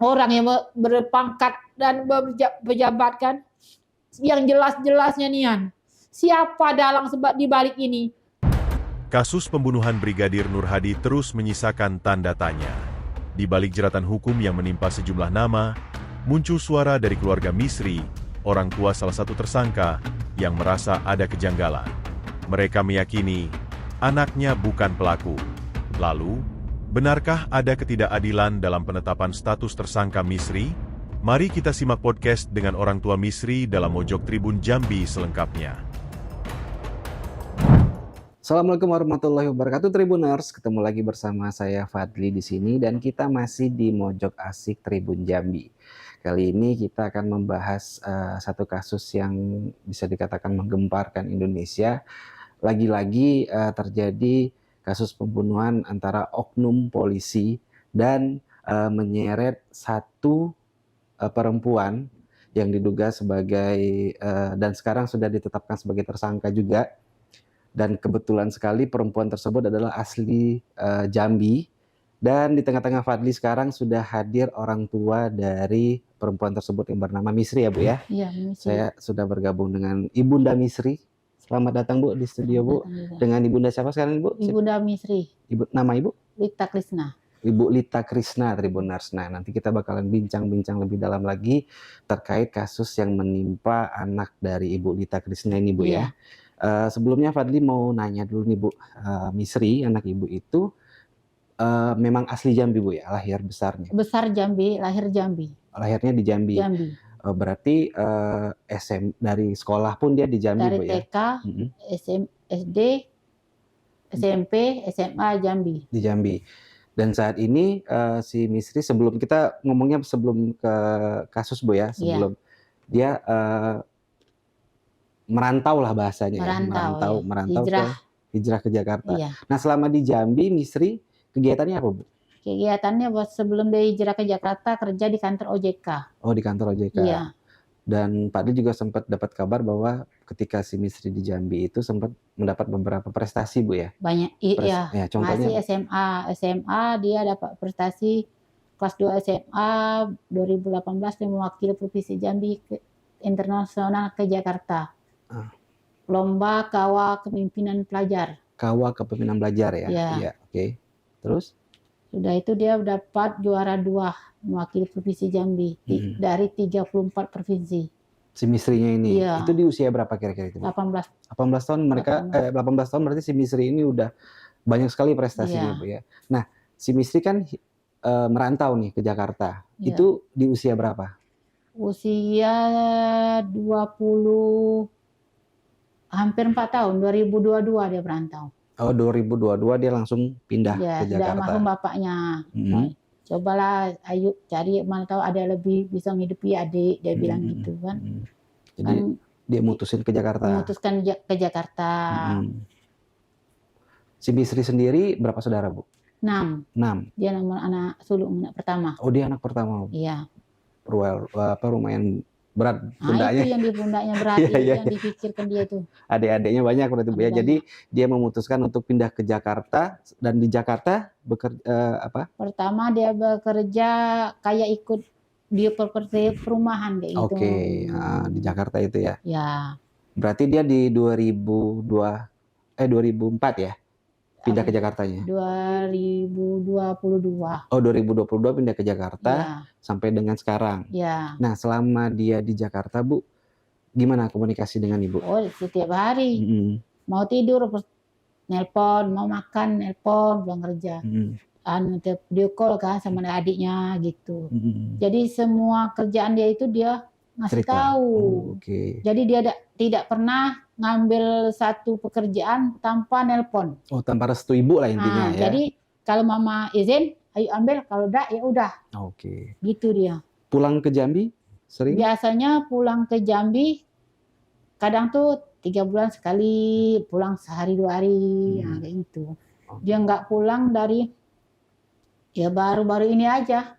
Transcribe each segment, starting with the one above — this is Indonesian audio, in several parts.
orang yang berpangkat dan pejabat kan, yang jelas-jelasnya Nian. Siapa dalang sebab di balik ini? Kasus pembunuhan Brigadir Nur Hadi terus menyisakan tanda tanya. Di balik jeratan hukum yang menimpa sejumlah nama, muncul suara dari keluarga Misri, orang tua salah satu tersangka, yang merasa ada kejanggalan. Mereka meyakini anaknya bukan pelaku. Lalu, benarkah ada ketidakadilan dalam penetapan status tersangka Misri? Mari kita simak podcast dengan orang tua Misri dalam Mojok Tribun Jambi selengkapnya. Assalamualaikum warahmatullahi wabarakatuh Tribuners, ketemu lagi bersama saya Fadli di sini dan kita masih di Mojok Asik Tribun Jambi. Kali ini kita akan membahas satu kasus yang bisa dikatakan menggemparkan Indonesia. Lagi-lagi terjadi kasus pembunuhan antara oknum polisi dan menyeret satu perempuan yang diduga sebagai dan sekarang sudah ditetapkan sebagai tersangka juga. Dan kebetulan sekali perempuan tersebut adalah asli Jambi. Dan di tengah-tengah Fadli sekarang sudah hadir orang tua dari perempuan tersebut yang bernama Misri ya Bu ya? Iya, Misri. Saya sudah bergabung dengan Ibunda Misri. Selamat datang Bu di studio Bu. Dengan Ibunda siapa sekarang Bu? Ibunda Misri. Nama Ibu? Lita Krisna. Ibu Lita Krisna Tribuners. Nah, nanti kita bakalan bincang-bincang lebih dalam lagi terkait kasus yang menimpa anak dari Ibu Lita Krisna ini Bu ya. Sebelumnya Fadli mau nanya dulu nih Bu, Misri anak Ibu itu memang asli Jambi Bu ya, lahir besarnya? Besar Jambi, lahir Jambi. Lahirnya di Jambi. Jambi. Berarti dari sekolah pun dia di Jambi Dari Bu ya? TK, SD, SMP, SMA Jambi. Di Jambi. Dan saat ini si Misri sebelum kita ngomongnya sebelum ke kasus Bu ya, sebelum dia merantau lah bahasanya, merantau hijrah ke Jakarta. Iya. Nah selama di Jambi, Misri kegiatannya apa Bu? Kegiatannya sebelum dia hijrah ke Jakarta kerja di kantor OJK. Oh, di kantor OJK. Iya. Dan Pak Di juga sempat dapat kabar bahwa ketika si Misri di Jambi itu sempat mendapat beberapa prestasi Bu ya? Banyak, iya. Ya, contohnya masih SMA dia dapat prestasi kelas 2 SMA 2018 dia mewakili Provinsi Jambi internasional ke Jakarta. Lomba Kawah Kepemimpinan Pelajar. Kawah Kepemimpinan Pelajar ya? Iya. Oke. Terus? Sudah itu dia dapat juara 2 mewakili Provinsi Jambi dari 34 provinsi. Si Misrinya ini, itu di usia berapa kira-kira itu? 18 tahun mereka, 18 tahun berarti si Misri ini udah banyak sekali prestasinya Bu ya. Nah, si Misri kan merantau nih ke Jakarta. Itu di usia berapa? Usia 20 hampir 4 tahun, 2022 dia berantau. Oh, 2022 dia langsung pindah ke Jakarta. Almarhum bapaknya. Cobalah ayo cari, mana tahu ada lebih bisa menghidupi adik, dia bilang gitu kan. Jadi dia mutusin ke Jakarta. Memutuskan ke Jakarta. Si Misri sendiri berapa saudara Bu? 6. Dia anak sulung, anak pertama. Oh, dia anak pertama. Iya. Lumayan berat pundaknya. Itu yang di pundaknya berat, yang dipikirkan dia tuh. Adik-adiknya banyak berarti Bu ya. Jadi dia memutuskan untuk pindah ke Jakarta dan di Jakarta bekerja apa? Pertama dia bekerja kayak ikut di perumahan kayak gitu. Oke, di Jakarta itu ya. Ya. Berarti dia di 2004 ya? Pindah ke Jakartanya? 2022. Oh, 2022 pindah ke Jakarta sampai dengan sekarang. Ya. Nah, selama dia di Jakarta, Bu, gimana komunikasi dengan Ibu? Oh, setiap hari. Mau tidur, nelpon, mau makan, nelpon, pulang kerja. Video call kan sama adiknya gitu. Jadi semua kerjaan dia itu dia ngasih tahu. Jadi dia tidak pernah ngambil satu pekerjaan tanpa nelpon. Oh, tanpa restu Ibu lah intinya ya. Jadi kalau mama izin, ayo ambil, kalau enggak ya udah. Gitu dia. Pulang ke Jambi sering? Biasanya pulang ke Jambi kadang tuh 3 bulan sekali, pulang sehari 2 hari, kayak gitu. Dia nggak pulang dari baru-baru ini aja.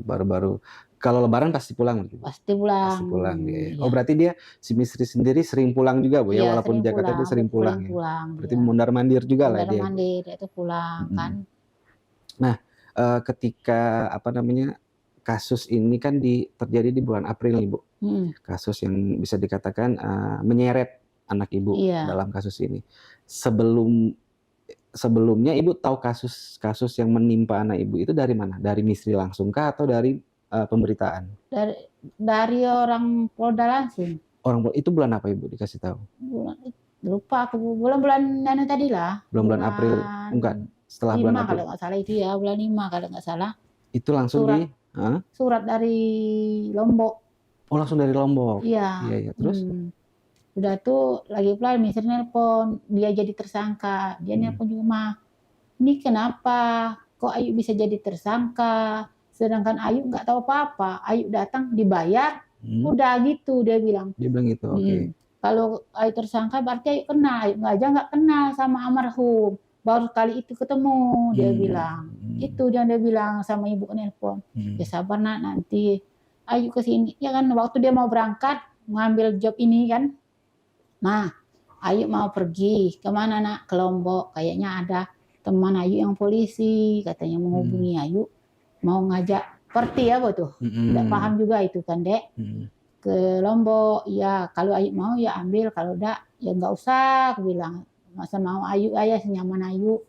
Baru-baru. Kalau Lebaran pasti pulang? Pasti pulang. Pasti pulang ya. Oh, berarti dia si Misri sendiri sering pulang juga Bu ya, walaupun di Jakarta dia sering pulang. Berarti mondar-mandir juga lah dia. Mondar-mandir itu pulang kan. Nah, ketika kasus ini kan terjadi di bulan April nih Bu. Kasus yang bisa dikatakan menyeret anak Ibu dalam kasus ini. Sebelumnya Ibu tahu kasus yang menimpa anak Ibu itu dari mana? Dari Misri langsung kah atau dari pemberitaan? Dari orang Polda langsung. Itu bulan apa Ibu dikasih tahu? Lupa aku, bulan-bulan tadi lah. Bulan April, enggak, setelah bulan April. Kalau nggak salah itu ya, bulan 5 kalau nggak salah. Itu langsung surat dari Lombok. Oh, langsung dari Lombok. Iya. Terus? Udah tuh lagi pula Misri nelpon, dia jadi tersangka. Dia nelpon juga, "Ma, ini kenapa kok Ayu bisa jadi tersangka? Sedangkan Ayu nggak tahu apa-apa. Ayu datang dibayar, udah gitu," dia bilang. Dia bilang gitu, oke. Kalau Ayu tersangka berarti Ayu kenal. Ayu nggak kenal sama almarhum. Baru kali itu ketemu, dia bilang. Itu yang dia bilang sama ibu nelpon. Ya sabar nak, nanti Ayu kesini. Ya kan waktu dia mau berangkat, ngambil job ini kan. Nah, Ayu mau pergi. Kemana nak? Ke Lombok. Kayaknya ada teman Ayu yang polisi. Katanya menghubungi Ayu. Mau ngajak party apa tuh. Tidak paham juga itu kan dek. Ke Lombok. Ya kalau Ayu mau ya ambil. Kalau enggak ya nggak usah. Aku bilang. Masa mau Ayu ayah senyaman Ayu.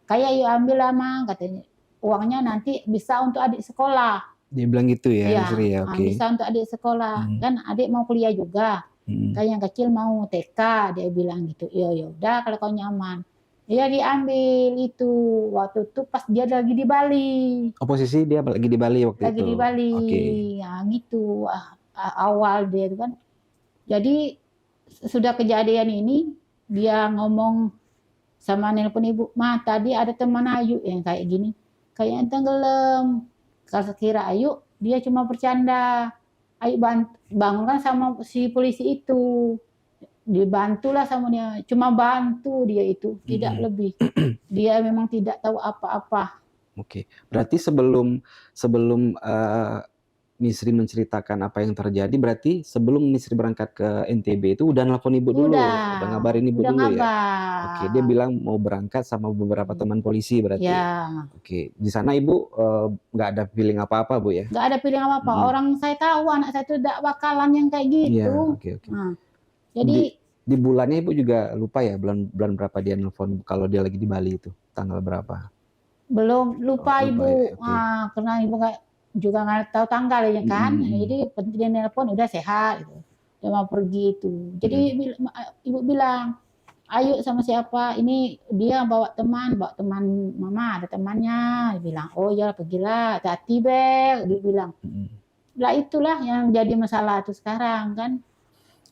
Kayak Ayu ambil lah Mang. Katanya. Uangnya nanti bisa untuk adik sekolah. Dia bilang gitu ya, Misri ya. Oke. Bisa untuk adik sekolah. Kan adik mau kuliah juga. Kayak yang kecil mau TK, dia bilang gitu. Ya udah kalau kau nyaman. Ya diambil itu. Waktu itu pas dia lagi di Bali. Posisi dia lagi di Bali waktu itu. Lagi di Bali. Oke. Ya gitu. Awal dia itu kan. Jadi sudah kejadian ini dia ngomong sama nelpon ibu, "Ma, tadi ada teman Ayu yang kayak gini. Kayaknya tenggelam." Kalau kira Ayu, dia cuma bercanda. Ayu bangunkan sama si polisi itu. Dibantulah sama dia. Cuma bantu dia itu, tidak lebih. Dia memang tidak tahu apa-apa. Oke. Berarti sebelum Misri menceritakan apa yang terjadi, berarti sebelum Misri berangkat ke NTB itu udah nelpon ibu dulu, udah ngabarin ibu dulu ya. Oke, dia bilang mau berangkat sama beberapa teman polisi berarti. Ya. Oke, di sana ibu nggak ada feeling apa-apa Bu ya? Nggak ada feeling apa-apa. Orang saya tahu anak saya itu tidak bakalan yang kayak gitu. Iya, oke. Nah, jadi di bulannya ibu juga lupa ya bulan berapa dia nelpon kalau dia lagi di Bali itu, tanggal berapa? Belum, lupa ibu. Ya, karena ibu juga nggak tahu tanggal ya kan. Jadi dia nelpon udah sehat gitu. Dia mau pergi itu. Jadi ibu bilang, "Ayo sama siapa? Ini dia bawa teman mama, ada temannya." Dia bilang, "Oh ya pergilah, hati-hati Bek," dia bilang. Lah itulah yang jadi masalah tuh sekarang kan.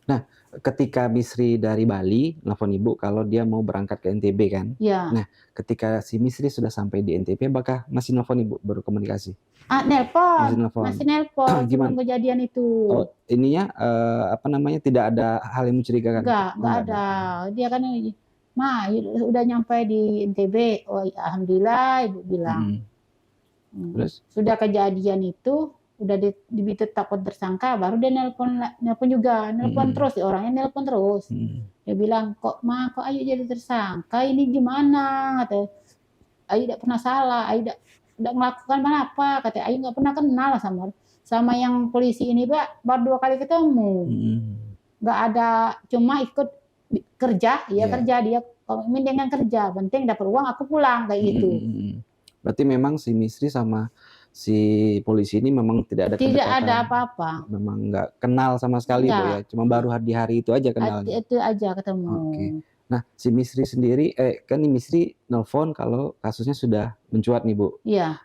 Nah, ketika Misri dari Bali nelfon ibu kalau dia mau berangkat ke NTB kan? Iya. Nah, ketika si Misri sudah sampai di NTB, apakah masih nelfon ibu berkomunikasi? Masih nelpon. Gimana Kejadian itu? Oh, ininya tidak ada hal yang mencurigakan? Enggak ada. Dia kan, "Ma, udah nyampe di NTB." "Oh, alhamdulillah," ibu bilang. Terus? Sudah kejadian itu, udah ditetapkan tersangka, baru dia nelpon juga, terus, orangnya nelpon terus. Dia bilang, "Kok Ma, kok Ayu jadi tersangka? Ini gimana?" Kata Ayu tidak pernah salah, Ayu tidak melakukan apa, kata Ayu nggak pernah kenal sama yang polisi ini, baru 2 kali ketemu. Nggak ada, cuma ikut kerja, kerja dia komitmen dengan kerja, penting dapat uang aku pulang kayak gitu. Berarti memang si Misri sama si polisi ini memang tidak ada kedekatan. Tidak ada apa-apa. Memang nggak kenal sama sekali Bu ya. Cuma baru di hari itu aja kenalnya. Itu aja ketemu. Oke. Nah, si Misri sendiri kan Misri nelpon kalau kasusnya sudah mencuat nih Bu. Iya.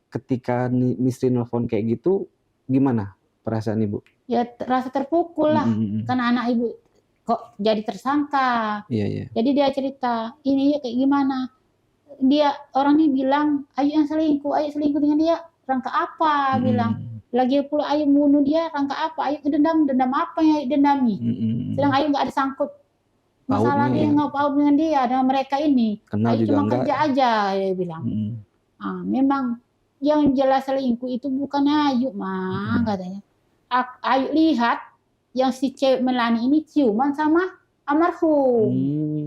Ketika Misri nelpon kayak gitu, gimana perasaan Ibu? Ya rasa terpukul lah. Karena anak Ibu kok jadi tersangka. Iya. Jadi dia cerita, "Ini kayak gimana?" Dia orang ini bilang Ayu yang selingkuh dengan dia, rangka apa? Bilang lagi pula Ayu bunuh dia, rangka apa? Ayu dendam apa yang Ayu dendami? Sedang Ayu nggak ada sangkut masalah dia, nggak tahu dengan dia, dengan mereka ini. Kenal Ayu juga cuma enggak. kerja aja, dia bilang. Memang yang jelas selingkuh itu bukan Ayu, katanya. Ayu lihat yang si cewek Melani ini ciuman sama almarhum.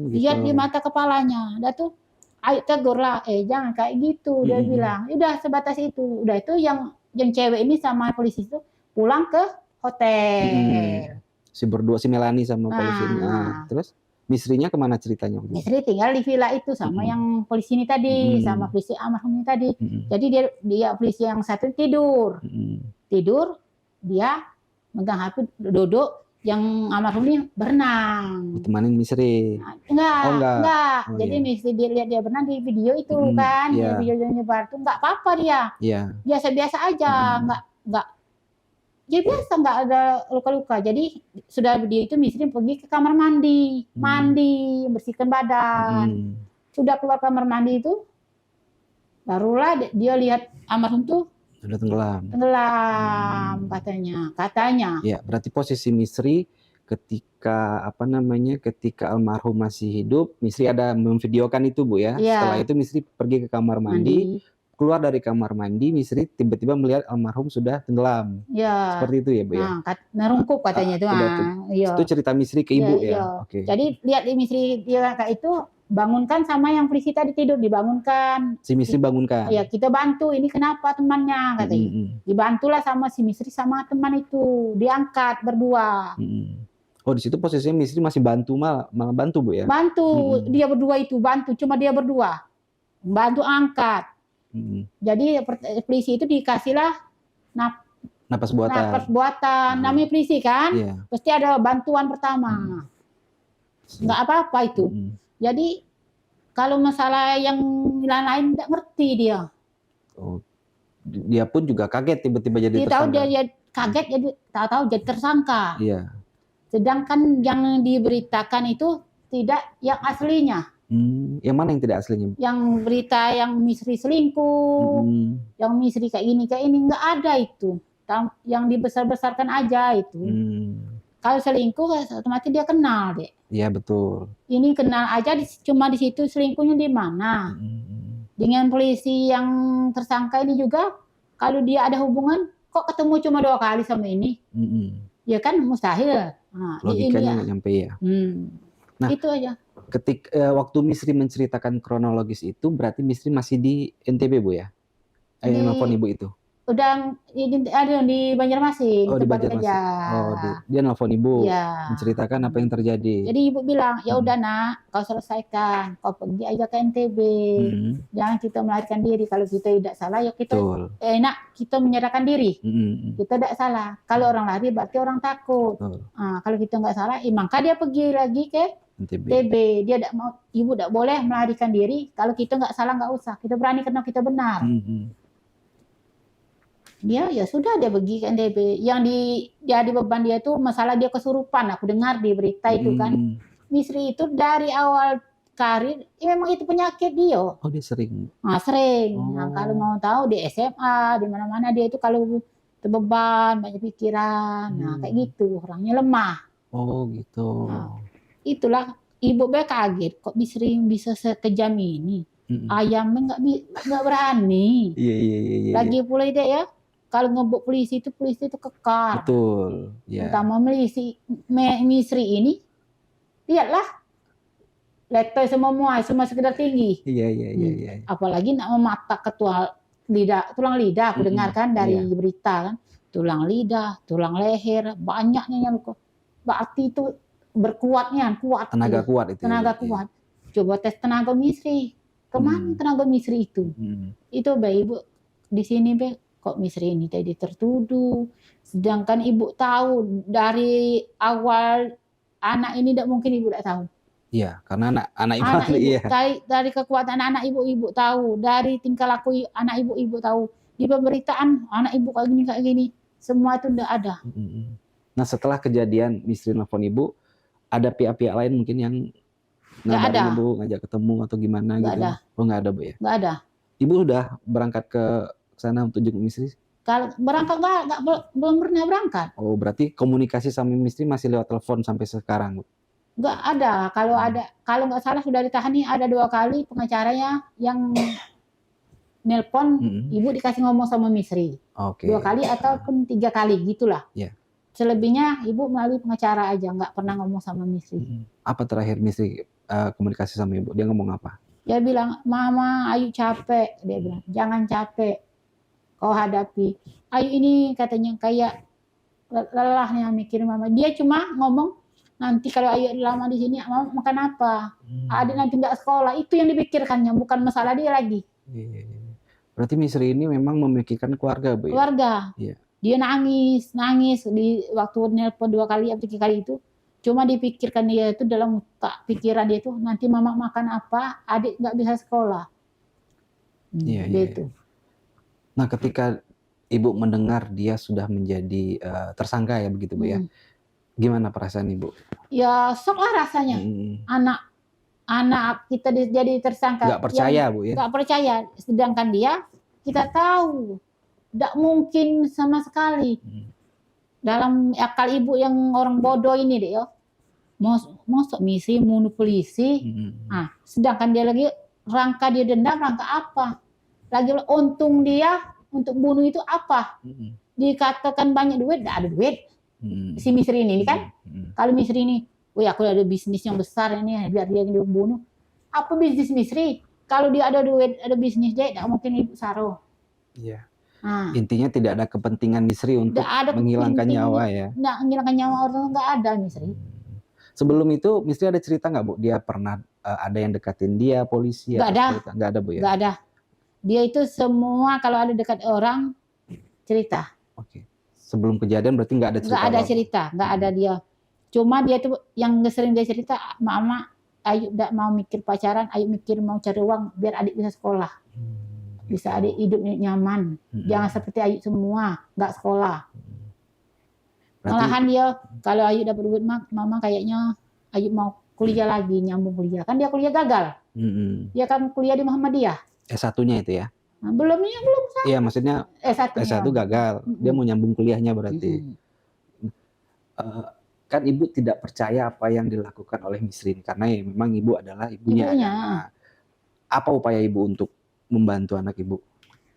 Lihat di mata kepalanya. Dah tuh Ayu tegur lah, jangan kayak gitu, dia bilang. Udah sebatas itu. Udah itu yang yang cewek ini sama polisi itu pulang ke hotel. Si berdua, si Melani sama polisi ini. Terus misrinya kemana ceritanya? Misri tinggal di villa itu sama yang polisi ini tadi, sama polisi almarhum ini tadi. Jadi dia polisi yang satu tidur. Tidur, dia megang HP, duduk, yang almarhum ini berenang. Temanin Misri? Enggak. Jadi Misri dia lihat dia berenang di video itu kan, di video nyebar itu nggak apa-apa dia. Biasa-biasa aja, nggak. Dia biasa, nggak ada luka-luka. Jadi sudah dia itu Misri pergi ke kamar mandi, bersihkan badan. Sudah keluar kamar mandi itu, barulah dia lihat almarhum tuh sudah tenggelam katanya. Ya, berarti posisi Misri ketika ketika almarhum masih hidup, Misri ada memvideokan itu, Bu ya. Setelah itu Misri pergi ke kamar mandi. Keluar dari kamar mandi, Misri tiba-tiba melihat almarhum sudah tenggelam. Seperti itu ya, Bu ya. Nerungkup katanya itu. Itu cerita Misri ke Ibu ya. Oke. Jadi lihat di Misri dia kayak itu, bangunkan sama yang polisi tadi tidur, dibangunkan. Si Misri bangunkan. Iya, kita bantu. Ini kenapa temannya katanya. Dibantulah sama si Misri sama teman itu, diangkat berdua. Oh, di situ posisinya Misri masih bantu, malah bantu, Bu ya. Bantu, dia berdua itu bantu, cuma dia berdua. Bantu angkat. Jadi polisi itu dikasihlah napas buatan. Namanya polisi kan, pasti ada bantuan pertama. Nggak apa-apa itu. Jadi kalau masalah yang lain-lain tidak ngerti dia. Oh, dia pun juga kaget tiba-tiba jadi tersangka. Dia kaget, jadi tahu-tahu jadi tersangka. Sedangkan yang diberitakan itu tidak yang aslinya. Yang mana yang tidak aslinya? Yang berita yang Misri selingkuh, yang Misri kayak ini nggak ada itu. Yang dibesar-besarkan aja itu. Kalau selingkuh otomatis dia kenal deh. Iya betul. Ini kenal aja cuma di situ, selingkuhnya di mana. Dengan polisi yang tersangka ini juga, kalau dia ada hubungan, kok ketemu cuma 2 kali sama ini? Ya kan mustahil. Logikanya nggak nyampe ya. Nah, itu aja. Waktu Misri menceritakan kronologis itu, berarti Misri masih di NTB, Bu ya? Nelfon Ibu itu? Udah ada di Banjarmasin. Di Banjarmasin. Dia nelfon Ibu, menceritakan apa yang terjadi. Jadi Ibu bilang, ya udah nak, kau selesaikan, kau pergi aja ke NTB. Jangan kita melarikan diri. Kalau kita tidak salah, ya kita kita menyerahkan diri. Kita tidak salah. Kalau orang lari berarti orang takut. Kalau kita nggak salah, maka dia pergi lagi ke NTB. Dia tidak mau, Ibu tidak boleh melarikan diri. Kalau kita nggak salah, nggak usah. Kita berani karena kita benar. Dia ya sudah, dia pergi ke NTB. Yang jadi beban dia itu masalah dia kesurupan. Aku dengar di berita itu kan. Misri itu dari awal karir memang itu penyakit dia. Oh, dia sering. Sering. Kalau mau tahu di SMA, di mana-mana dia itu kalau terbeban, banyak pikiran. Kayak gitu, orangnya lemah. Oh, gitu. Itulah Ibu kaget kok Misri bisa sekejam ini. Ayamnya nggak berani. Iya. Lagi pula dia ya. Kalau ngebuk polisi itu kekar. Betul. Terutama Misri ini, lihatlah, letoy semua sekedar tinggi. Iya. Apalagi nak mematak tulang lidah, aku dengarkan dari berita kan, tulang lidah, tulang leher, banyaknya yang luka. Berarti itu berkuatnya, kuat. Tenaga kuat itu. Tenaga kuat. Coba tes tenaga Misri. Kemana tenaga Misri itu? Itu Ibu di sini kok Misri ini tadi tertuduh, sedangkan Ibu tahu dari awal anak ini tidak mungkin Ibu tidak tahu. Iya, karena anak Ibu dari kekuatan anak Ibu tahu, dari tingkah laku anak Ibu tahu, di pemberitaan anak Ibu kayak gini, semua itu udah ada. Nah, setelah kejadian Misri nelfon Ibu, ada pihak-pihak lain mungkin yang ngabarin Ibu, ngajak ketemu atau gimana gitu? Oh, nggak ada, Bu ya? Nggak ada. Ibu udah berangkat ke sana untuk jenguk Misri? Kalau berangkat belum pernah berangkat. Oh, berarti komunikasi sama Misri masih lewat telepon sampai sekarang, Bu? Nggak ada. Kalau nggak salah sudah ditahan nih, ada 2 kali pengacaranya yang nelpon, Ibu dikasih ngomong sama Misri. 2 kali ataupun 3 kali gitulah. Selebihnya Ibu melalui pengacara aja, nggak pernah ngomong sama Misri. Apa terakhir Misri komunikasi sama Ibu? Dia ngomong apa? Dia bilang, Mama, ayu capek. Dia bilang, jangan capek. kau hadapi. Ayu ini katanya kayak lelahnya mikir mama. Dia cuma ngomong nanti kalau Ayu lama di sini mau makan apa? Adik nanti nggak sekolah. Itu yang dipikirkannya, bukan masalah dia lagi. Berarti Misri ini memang memikirkan keluarga, Bu, ya? Keluarga. Iya. Dia nangis di waktu nelpon 2 kali atau 3 kali itu. Cuma dipikirkan dia itu dalam pikiran dia itu nanti mama makan apa, adik nggak bisa sekolah. Gitu. Nah, ketika Ibu mendengar dia sudah menjadi tersangka ya begitu, Bu, ya. Gimana perasaan Ibu? Ya sok lah rasanya. Anak kita jadi tersangka. Nggak percaya, Bu, ya? Nggak percaya. Sedangkan dia kita tahu tidak mungkin sama sekali. Dalam akal ibu yang orang bodoh ini deh, yo. Mosok misi bunuh polisi. Sedangkan dia lagi rangka dia dendam, rangka apa? Lagi untung dia untuk bunuh itu apa? Dikatakan banyak duit, tidak ada duit. Si Misri ini kan, kalau Misri ini, aku ada bisnis yang besar ini, biar dia bunuh. Apa bisnis Misri? Kalau dia ada duit, ada bisnis dia, tidak mungkin ibu saruh. Iya. Intinya tidak ada kepentingan Misri untuk menghilangkan nyawa ya. Nggak menghilangkan nyawa orang, nggak ada Misri. Sebelum itu Misri ada cerita nggak, Bu? Dia pernah ada yang dekatin dia, polisi? Nggak ada. Nggak ada, Bu, ya? Nggak ada. Dia itu semua kalau ada dekat orang cerita. Oke. Sebelum kejadian berarti nggak ada cerita? Nggak ada cerita, nggak ada dia. Cuma dia tuh yang sering dia cerita, mama, Ayu nggak mau mikir pacaran, Ayu mikir mau cari uang biar adik bisa sekolah. Bisa adik hidupnya nyaman. Jangan seperti Ayu semua, nggak sekolah. Malahan dia, kalau Ayu dapat duit, mama kayaknya Ayu mau kuliah lagi, nyambung kuliah. Kan dia kuliah gagal. Dia kan kuliah di Muhammadiyah. S1-nya itu ya? Nah, belum. Iya, maksudnya S1 gagal. Dia mau nyambung kuliahnya berarti. Kan Ibu tidak percaya apa yang dilakukan oleh Misri karena ya memang Ibu adalah ibunya. Nah, apa upaya Ibu untuk membantu anak Ibu?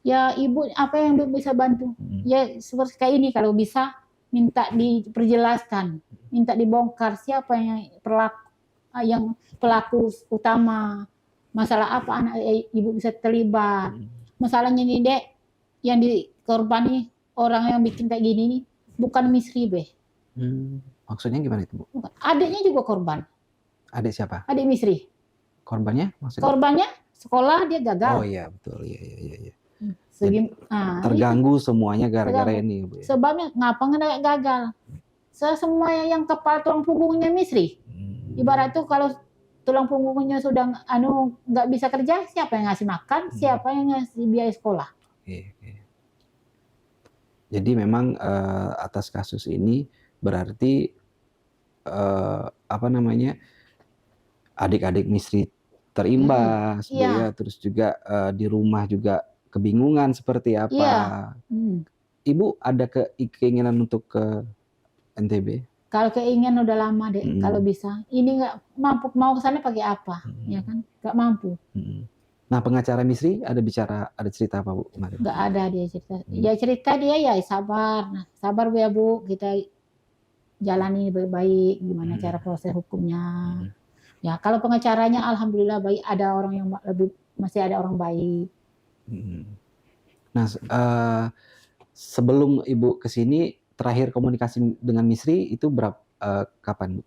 Ya Ibu apa yang Ibu bisa bantu? Ya seperti kayak ini, kalau bisa minta diperjelaskan, minta dibongkar siapa yang pelaku utama, masalah apa anak Ibu bisa terlibat. Masalahnya nih Dek, yang dikorbani orang yang bikin kayak gini nih bukan Misri Be. Maksudnya gimana itu, Bu? Adiknya juga korban. Adik siapa? Adik Misri. Korbannya maksudnya? Korbannya sekolah dia gagal. Oh iya, betul. Iya. Terganggu semuanya gara-gara ini, Bu, ya? Sebabnya ngapa nggak gagal? Semua yang kepala tulang punggungnya Misri. Ibarat tuh kalau tulang punggungnya sudah nggak bisa kerja, siapa yang ngasih makan, siapa yang ngasih biaya sekolah? Oke. Jadi memang atas kasus ini berarti adik-adik Misri terimbas, Bu, ya. Terus juga di rumah juga kebingungan seperti apa. Ibu ada keinginan untuk ke NTB? Kalau keinginan udah lama deh, kalau bisa. Ini nggak mampu, mau ke sana pakai apa, ya kan? Nggak mampu. Nah, pengacara Misri ada cerita apa, Bu, kemarin? Nggak ada dia cerita. Ya cerita dia ya sabar. Nah, sabar ya Bu, kita jalani baik-baik gimana cara proses hukumnya. Ya kalau pengacaranya alhamdulillah baik, ada orang yang masih ada orang baik. Nah, sebelum Ibu kesini terakhir komunikasi dengan Misri itu kapan, Bu?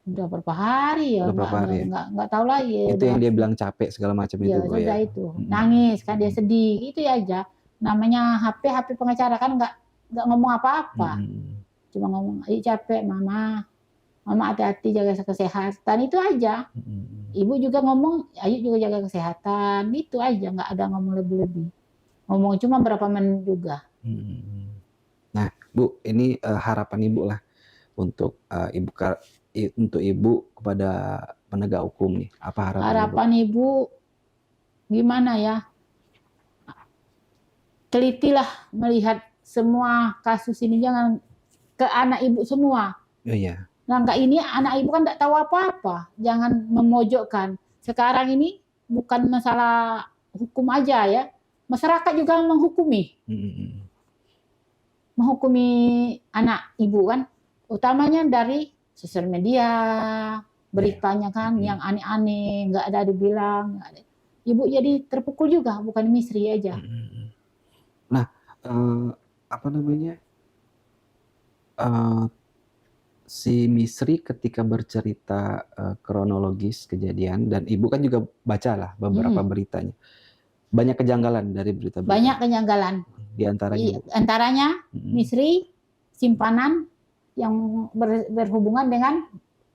Udah berapa hari ya? Nggak tahu lagi. Itu yang dia bilang capek segala macam itu, Bu, ya? Itu nangis kan, dia sedih itu aja. Namanya HP pengacara kan nggak ngomong apa-apa. Cuma ngomong, Ayu capek mama hati-hati jaga kesehatan, itu aja. Ibu juga ngomong, Ayu juga jaga kesehatan, itu aja, nggak ada ngomong lebih-lebih. Ngomong cuma berapa menit juga. Nah Bu, ini harapan Ibu lah untuk Ibu kepada penegak hukum nih. Apa harapan Ibu? Gimana ya? Telitilah melihat semua kasus ini, jangan ke anak Ibu semua. Oh iya. Langkah ini anak Ibu kan tidak tahu apa-apa. Jangan memojokkan. Sekarang ini bukan masalah hukum aja ya. Masyarakat juga menghukumi. Menghukumi anak Ibu kan. Utamanya dari sosial media. Beritanya kan yang aneh-aneh. Nggak ada dibilang. Ibu jadi terpukul juga. Bukan Misri aja. Nah, apa namanya, eee, si Misri ketika bercerita, kronologis kejadian dan Ibu kan juga bacalah beberapa beritanya. Banyak kejanggalan dari berita-berita Banyak kejanggalan. di antaranya, Bu? Antaranya Misri simpanan yang berhubungan dengan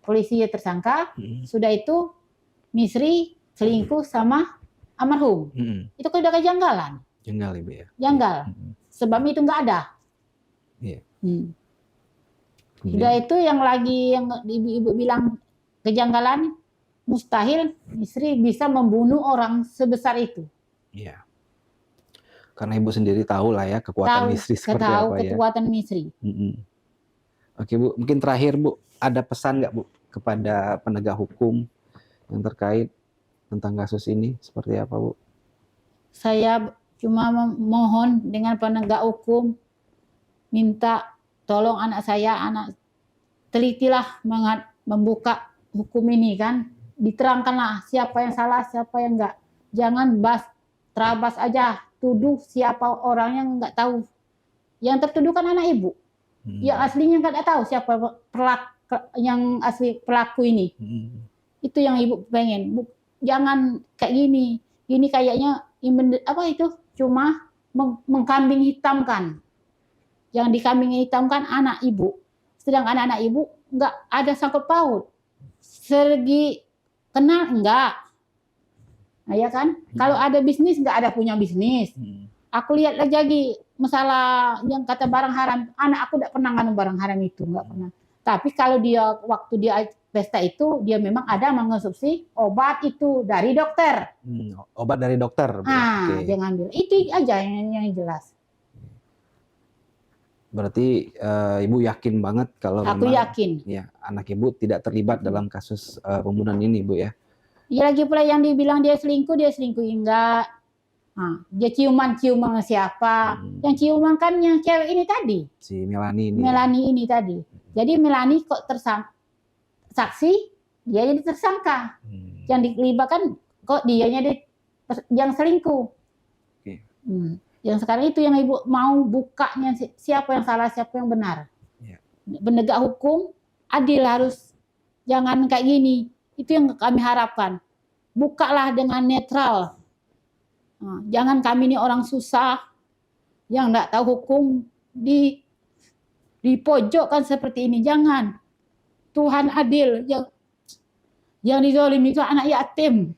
polisi tersangka. Sudah itu Misri selingkuh sama almarhum. Itu kan udah kejanggalan. Janggal, Ibu, ya? Janggal. Sebab itu nggak ada. Iya. Sudah itu yang lagi yang Ibu bilang kejanggalan, mustahil Misri bisa membunuh orang sebesar itu. Iya. Karena Ibu sendiri tahu lah ya kekuatan Misri seperti apa ya. Kekuatan Misri. Oke, Bu, mungkin terakhir, Bu, ada pesan nggak, Bu, kepada penegak hukum yang terkait tentang kasus ini seperti apa, Bu? Saya cuma mohon dengan penegak hukum, minta tolong anak saya, telitilah membuka hukum ini kan, diterangkanlah siapa yang salah, siapa yang enggak. Jangan terabas aja, tuduh siapa orang yang enggak tahu. Yang tertuduh kan anak Ibu. Yang aslinya enggak tahu siapa yang asli pelaku ini. Itu yang Ibu pengen. Jangan kayak gini. Ini kayaknya apa itu? Cuma mengkambing hitamkan. Yang dikambing hitamkan anak Ibu. Sedangkan anak Ibu enggak ada sangkut paut. Segi kenal enggak. Nah, ya kan? Kalau ada bisnis enggak ada punya bisnis. Aku lihat lagi masalah yang kata barang haram, anak aku enggak pernah nganu barang haram itu, enggak pernah. Tapi kalau dia waktu dia pesta itu dia memang ada mengonsumsi obat itu dari dokter. Obat dari dokter. Dia ngambil. Itu aja yang jelas. Berarti Ibu yakin banget kalau aku memang yakin ya anak Ibu tidak terlibat dalam kasus pembunuhan ini, Bu, ya. Ya lagi pula yang dibilang dia selingkuh enggak. Dia ciuman sama siapa? Yang ciuman kan yang cewek ini tadi. Si Melanie ini. Melanie ini tadi. Jadi Melanie kok saksi, dia jadi tersangka. Yang dilibatkan kok dianya yang selingkuh. Yang sekarang itu yang Ibu mau bukanya siapa yang salah, siapa yang benar. Penegak hukum adil harus, jangan kayak gini. Itu yang kami harapkan. Bukalah dengan netral. Jangan kami ini orang susah yang enggak tahu hukum dipojokkan seperti ini. Jangan. Tuhan adil. Yang dizalimi itu anak yatim.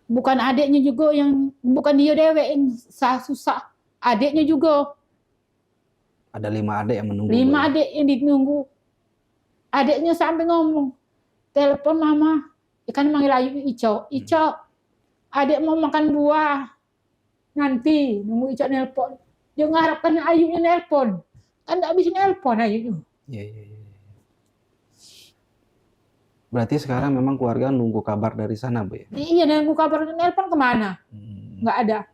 Bukan adiknya juga bukan dia dewek yang susah. Adiknya juga. Ada 5 adik yang menunggu. 5 adik yang ditunggu. Adiknya sampai ngomong, telepon mama. Ikan manggil Ayu Ico. Adik mau makan buah. Nanti nunggu Ico nelpon. Dia ngarapkan Ayunya nelpon. Kan nggak bisa nelpon Ayu. Iya. Berarti sekarang memang keluarga nunggu kabar dari sana, Bu, ya? Iya, nunggu kabar. Nelpon kemana? Nggak ada.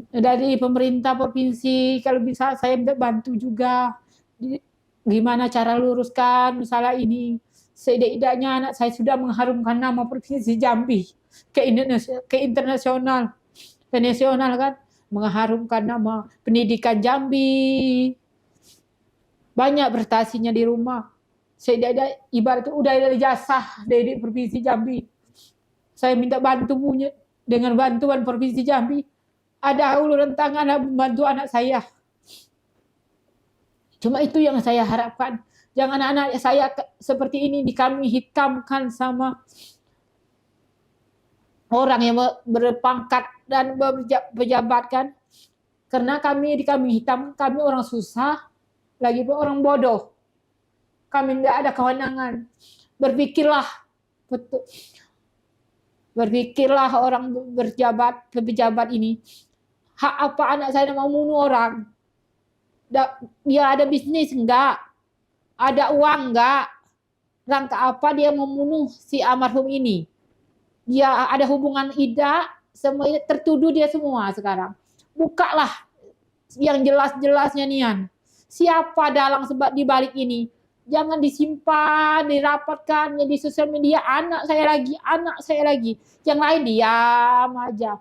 Dari pemerintah provinsi, kalau bisa saya minta bantu juga. Gimana cara luruskan masalah ini. Seidak-idaknya anak saya sudah mengharumkan nama Provinsi Jambi ke internasional, ke nasional kan, mengharumkan nama pendidikan Jambi. Banyak prestasinya di rumah. Seidak-idak ibarat itu udah ada jasa dari Provinsi Jambi. Saya minta bantu punya dengan bantuan Provinsi Jambi. Ada uluran tangan membantu anak saya. Cuma itu yang saya harapkan. Jangan anak saya seperti ini dikambing hitamkan sama orang yang berpangkat dan berpejabat kan. Karena kami dikambing hitam, kami orang susah, lagi orang bodoh. Kami tidak ada kewenangan. Berpikirlah orang pejabat ini. Hak apa anak saya mau bunuh orang? Dia ada bisnis enggak? Ada uang enggak? Rangka apa dia membunuh si almarhum ini? Dia ada hubungan Ida, semua ini tertuduh dia semua sekarang. Bukalah yang jelas-jelasnya nian. Siapa dalang sebab di balik ini? Jangan disimpan, dirapatkan di sosial media. Anak saya lagi. Yang lain diam aja.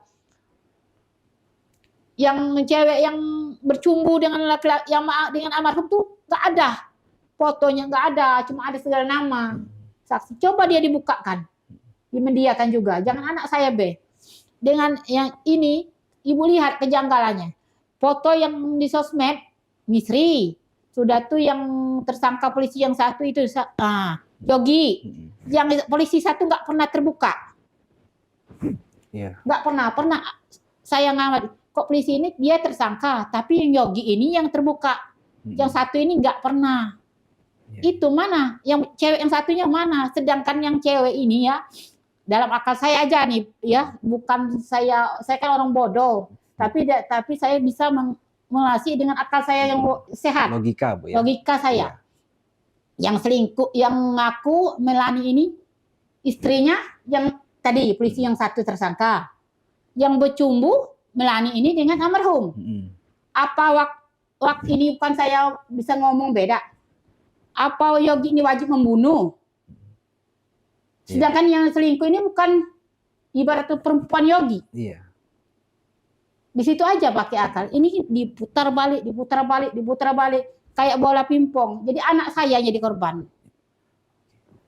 yang cewek yang bercumbu dengan laki-laki yang dengan almarhum tuh nggak ada fotonya, nggak ada, cuma ada segala nama saksi. Coba dia dibukakan, dimediakan juga. Jangan anak saya dengan yang ini, ibu lihat kejanggalannya. Foto yang di sosmed Misri sudah tuh, yang tersangka polisi yang satu itu Yogi, yang polisi satu nggak pernah terbuka, nggak pernah saya ngamati. Kok polisi ini dia tersangka, tapi yang Yogi ini yang terbuka, yang satu ini nggak pernah. Itu mana? Yang cewek yang satunya mana? Sedangkan yang cewek ini ya, dalam akal saya aja nih ya, bukan saya kan orang bodoh, tapi saya bisa melasi dengan akal saya yang sehat. Logika, Bu, ya? Logika saya. Yang selingkuh, yang ngaku Melani ini istrinya, yang tadi polisi yang satu tersangka, yang bercumbu Melani ini dengan almarhum. Apa waktu ini bukan saya bisa ngomong beda? Apa Yogi ini wajib membunuh? Sedangkan yang selingkuh ini bukan ibarat perempuan Yogi. Di situ aja pakai akal. Ini diputar balik, kayak bola pingpong. Jadi anak saya jadi korban.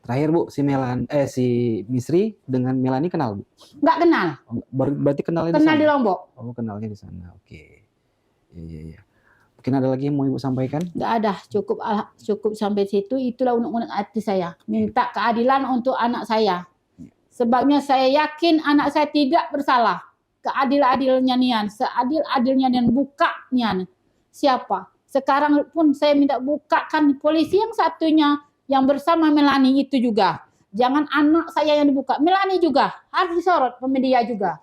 Terakhir, Bu, si Misri dengan Melani kenal, Bu? Nggak kenal. Berarti kenalnya kenal di Lombok. Oh, kenalnya di sana. Oke. Iya. Mungkin ada lagi yang mau Ibu sampaikan? Nggak ada, cukup sampai situ. Itulah unek-unek hati saya. Minta keadilan untuk anak saya. Sebabnya saya yakin anak saya tidak bersalah. Keadil-adilnya nian, seadil-adilnya nian, buka nian. Siapa? Sekarang pun saya minta bukakan polisi yang satunya yang bersama Melani itu juga. Jangan anak saya yang dibuka, Melani juga harus disorot, pemedia juga.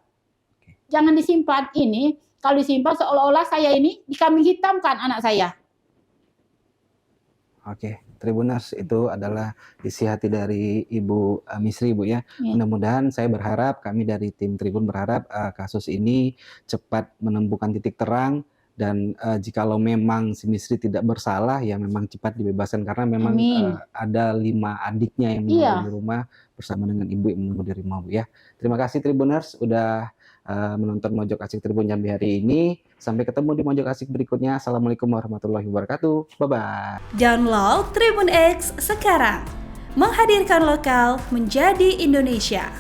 Jangan disimpan ini. Kalau disimpan seolah-olah saya ini dikambing hitamkan anak saya. Oke, Tribuners, itu adalah isi hati dari Ibu Misri, Bu, ya. Mudah-mudahan, saya berharap, kami dari tim Tribun berharap kasus ini cepat menemukan titik terang, dan jikalau memang si Misri tidak bersalah, ya memang cepat dibebaskan, karena memang ada 5 adiknya yang menunggu di rumah bersama dengan ibu yang menunggu di rumah, Bu, ya. Terima kasih Tribuners udah menonton Mojok Asik Tribun Jambi hari ini. Sampai ketemu di Mojok Asik berikutnya. Assalamualaikum warahmatullahi wabarakatuh. Bye-bye. Download Tribun X sekarang. Menghadirkan lokal menjadi Indonesia.